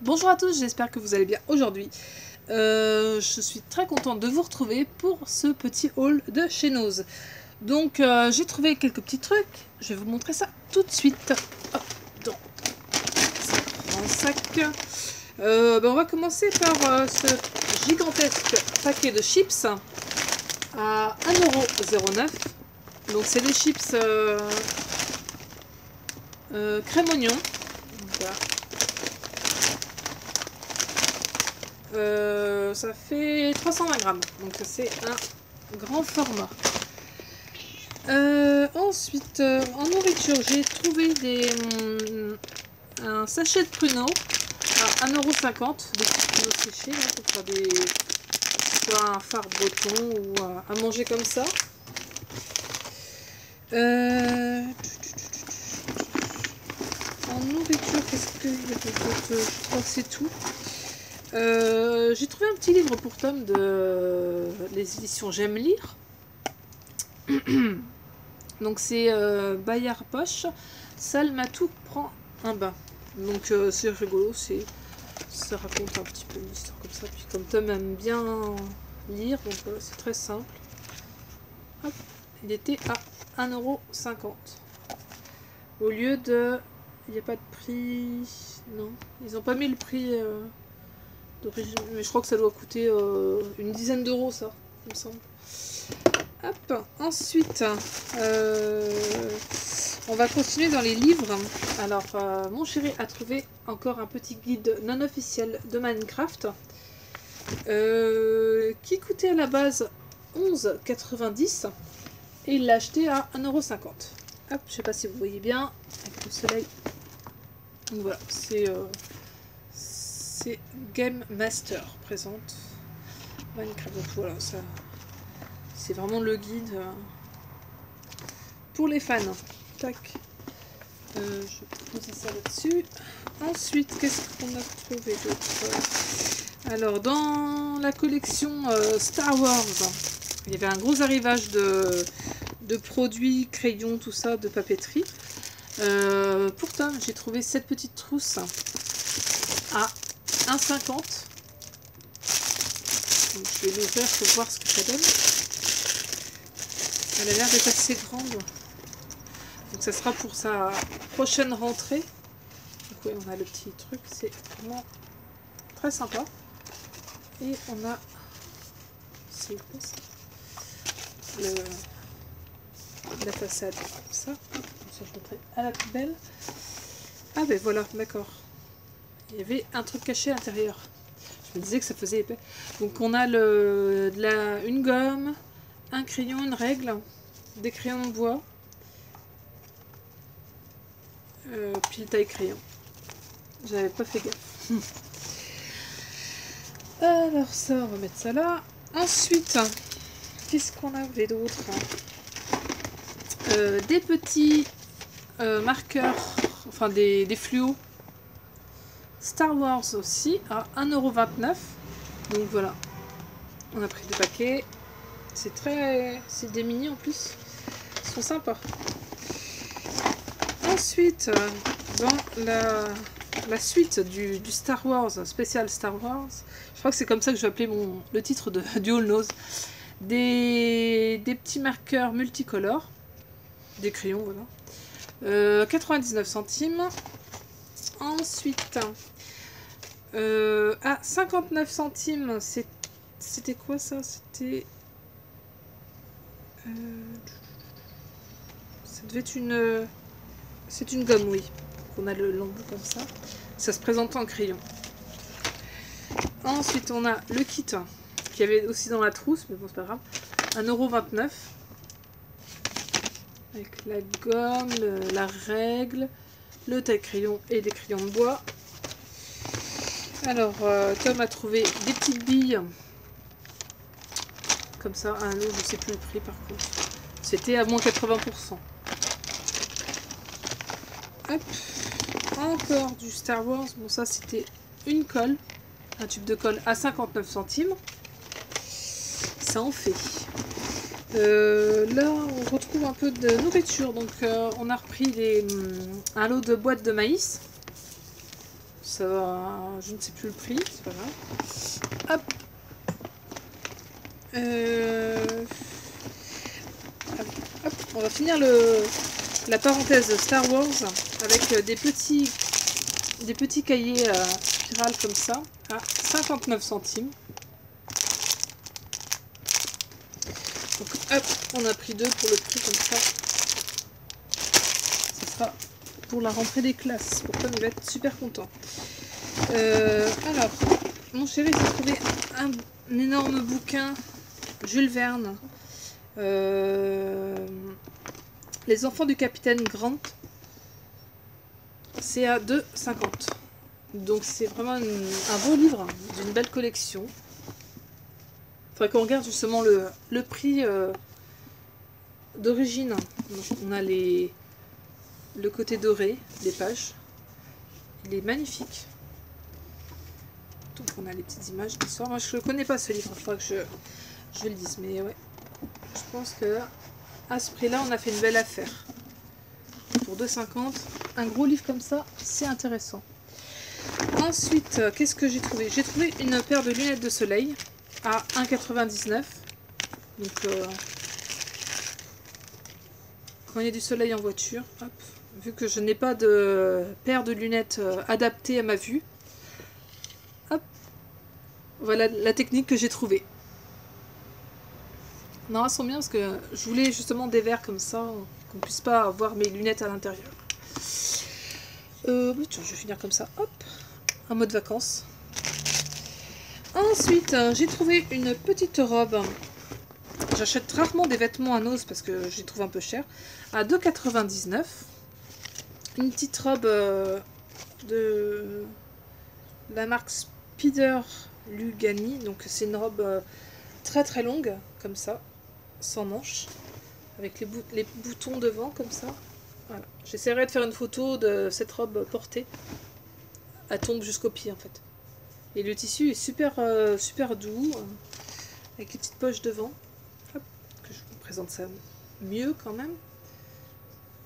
Bonjour à tous, j'espère que vous allez bien aujourd'hui. Je suis très contente de vous retrouver pour ce petit haul de chez Nose. Donc j'ai trouvé quelques petits trucs, je vais vous montrer ça tout de suite. Hop, dans un sac. On va commencer par ce gigantesque paquet de chips à 1,09 €. Donc c'est des chips crème oignon. Voilà. Ça fait 320 grammes, donc c'est un grand format. Ensuite, en nourriture, j'ai trouvé un sachet de pruneaux à 1,50 €, des petits pruneaux séchés, là, pour faire soit un phare breton ou à manger comme ça. En nourriture, qu'est-ce qu'il y a d'autre? Je crois que c'est tout. J'ai trouvé un petit livre pour Tom de les éditions J'aime lire. Donc c'est Bayard Poche, Salmatou prend un bain. Donc c'est rigolo, ça raconte un petit peu une histoire comme ça. Puis comme Tom aime bien lire, donc voilà, c'est très simple. Hop, il était à 1,50 €. Au lieu de... Il n'y a pas de prix... Non, ils n'ont pas mis le prix... d'origine, mais je crois que ça doit coûter une dizaine d'euros, ça, il me semble. Hop, ensuite, on va continuer dans les livres. Alors, mon chéri a trouvé encore un petit guide non officiel de Minecraft qui coûtait à la base 11,90 € et il l'a acheté à 1,50 €. Hop, je sais pas si vous voyez bien avec le soleil. Donc voilà, c'est Game Master présente Minecraft. Donc voilà, ça c'est vraiment le guide pour les fans. Tac. Je vais poser ça là-dessus. Ensuite, qu'est-ce qu'on a trouvé d'autre? Alors, dans la collection Star Wars, il y avait un gros arrivage de produits, crayons, tout ça, de papeterie. Pour Tom, j'ai trouvé cette petite trousse à 1,50 €. Donc, je vais l'ouvrir pour voir ce que ça donne. Elle a l'air d'être assez grande. Donc ça sera pour sa prochaine rentrée. Donc oui, on a le petit truc. C'est vraiment très sympa. Et on a... C'est quoi ça? La façade. Comme ça. Ça, je mettrai à la poubelle. Ah ben voilà, d'accord. Il y avait un truc caché à l'intérieur. Je me disais que ça faisait épais. Donc on a une gomme, un crayon, une règle, des crayons de bois, puis le taille-crayon. J'avais pas fait gaffe. Alors ça, on va mettre ça là. Ensuite, qu'est-ce qu'on avait d'autre? Des petits marqueurs, enfin des fluos. Star Wars aussi à 1,29 €. Donc voilà, on a pris deux paquets. C'est des mini en plus. Ils sont sympas. Ensuite, dans la suite du Star Wars, spécial Star Wars, je crois que c'est comme ça que je vais appeler le titre du All Nose. Des petits marqueurs multicolores, des crayons, voilà. 99 centimes. Ensuite, à 59 centimes, c'était quoi ça? C'était... ça devait être une... C'est une gomme, oui. On a le long bout comme ça. Ça se présente en crayon. Ensuite, on a le kit qui avait aussi dans la trousse, mais bon, c'est pas grave. 1,29 €. Avec la gomme, la règle, le taille-crayon et des crayons de bois. Alors, Tom a trouvé des petites billes. Comme ça, un lot, je sais plus le prix par contre. C'était à moins 80%. Hop. Encore du Star Wars. Bon, ça c'était une colle. Un tube de colle à 59 centimes. Ça en fait. Là, on retrouve un peu de nourriture. Donc, on a repris un lot de boîtes de maïs. Ça, je ne sais plus le prix, c'est pas grave. Hop. Hop. On va finir la parenthèse Star Wars avec des petits cahiers spirales comme ça à 59 centimes. Donc hop, on a pris 2 pour le prix comme ça. Ce sera pour la rentrée des classes. Pourquoi il va être super content. Alors, mon chéri s'est trouvé un énorme bouquin Jules Verne. Les enfants du capitaine Grant. C'est à 2,50 €. Donc c'est vraiment un beau livre d'une belle collection. Il faudrait qu'on regarde justement le prix d'origine. On a le côté doré des pages. Il est magnifique. Donc on a les petites images d'histoire. Moi je ne connais pas ce livre, il faudrait que je le dise. Mais ouais, je pense que à ce prix-là, on a fait une belle affaire. Pour 2,50 €, un gros livre comme ça, c'est intéressant. Ensuite, qu'est-ce que j'ai trouvé? J'ai trouvé une paire de lunettes de soleil à 1,99 €. Donc, quand il y a du soleil en voiture, hop, vu que je n'ai pas de paire de lunettes adaptée à ma vue, hop, voilà la technique que j'ai trouvée. Non, elles sont bien parce que je voulais justement des verres comme ça, qu'on puisse pas voir mes lunettes à l'intérieur. Tiens, je vais finir comme ça, hop, en mode vacances. Ensuite, j'ai trouvé une petite robe. J'achète rarement des vêtements à Nose parce que je les trouve un peu chers. À 2,99 €. Une petite robe de la marque Spider Lugani. Donc c'est une robe très très longue, comme ça, sans manches, avec les boutons devant, comme ça. Voilà. J'essaierai de faire une photo de cette robe portée. Elle tombe jusqu'au pied en fait. Et le tissu est super, super doux, avec les petites poches devant. Hop, que je vous présente ça mieux quand même.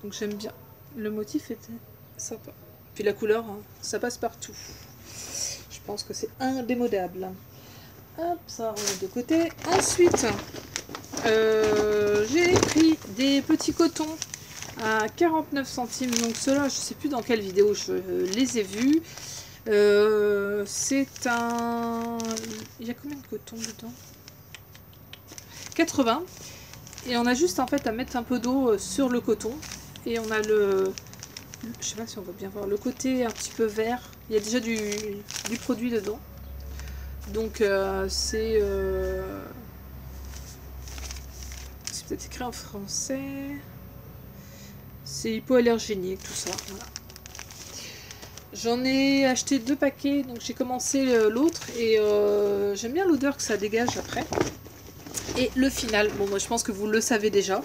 Donc j'aime bien. Le motif était sympa. Puis la couleur, hein, ça passe partout. Je pense que c'est indémodable. Hop, ça on met de côté. Ensuite, j'ai pris des petits cotons à 49 centimes. Donc ceux-là, je sais plus dans quelle vidéo je les ai vus. C'est un... Il y a combien de coton dedans? 80. Et on a juste en fait à mettre un peu d'eau sur le coton. Et on a je sais pas si on va bien voir le côté un petit peu vert. Il y a déjà du produit dedans. Donc c'est peut-être écrit en français. C'est hypoallergénique, tout ça. Voilà. J'en ai acheté 2 paquets, donc j'ai commencé l'autre et j'aime bien l'odeur que ça dégage après. Et le final, bon moi je pense que vous le savez déjà.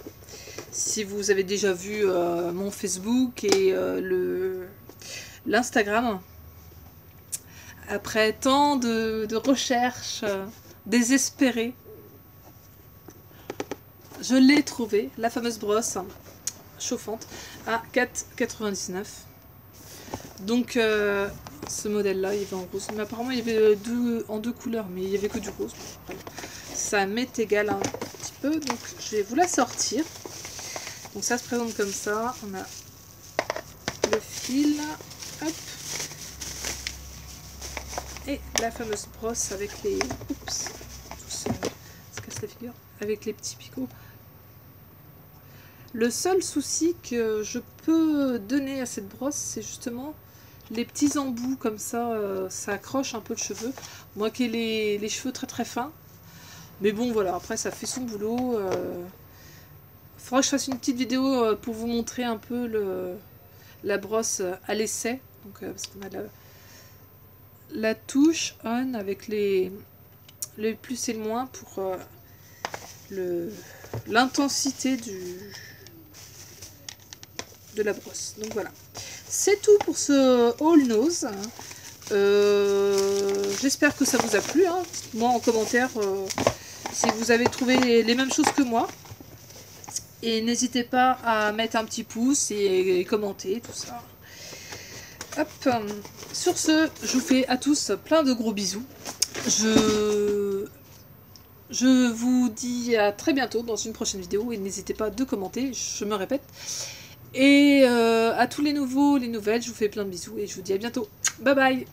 Si vous avez déjà vu mon Facebook et l'Instagram. Après tant de recherches désespérées, je l'ai trouvé, la fameuse brosse chauffante à 4,99 €. Donc ce modèle là il y avait en rose, mais apparemment il y avait en deux couleurs, mais il n'y avait que du rose. Ça m'est égal un petit peu, donc je vais vous la sortir. Donc ça se présente comme ça, on a le fil, hop, et la fameuse brosse avec les... Oups, tout seul, ça casse la figure, avec les petits picots. Le seul souci que je peux donner à cette brosse, c'est justement les petits embouts comme ça, ça accroche un peu le cheveu. Moi qui ai les cheveux très très fins. Mais bon voilà, après ça fait son boulot. Faudra que je fasse une petite vidéo pour vous montrer un peu la brosse à l'essai. Donc parce qu'on a la touche on avec les plus et le moins pour l'intensité de la brosse. Donc voilà, c'est tout pour ce haul nose. J'espère que ça vous a plu, hein. Dites-moi en commentaire si vous avez trouvé les mêmes choses que moi, et n'hésitez pas à mettre un petit pouce et commenter tout ça. Hop. Sur ce, je vous fais à tous plein de gros bisous. Je vous dis à très bientôt dans une prochaine vidéo et n'hésitez pas de commenter, je me répète. Et à tous les nouveaux, les nouvelles, je vous fais plein de bisous et je vous dis à bientôt. Bye bye!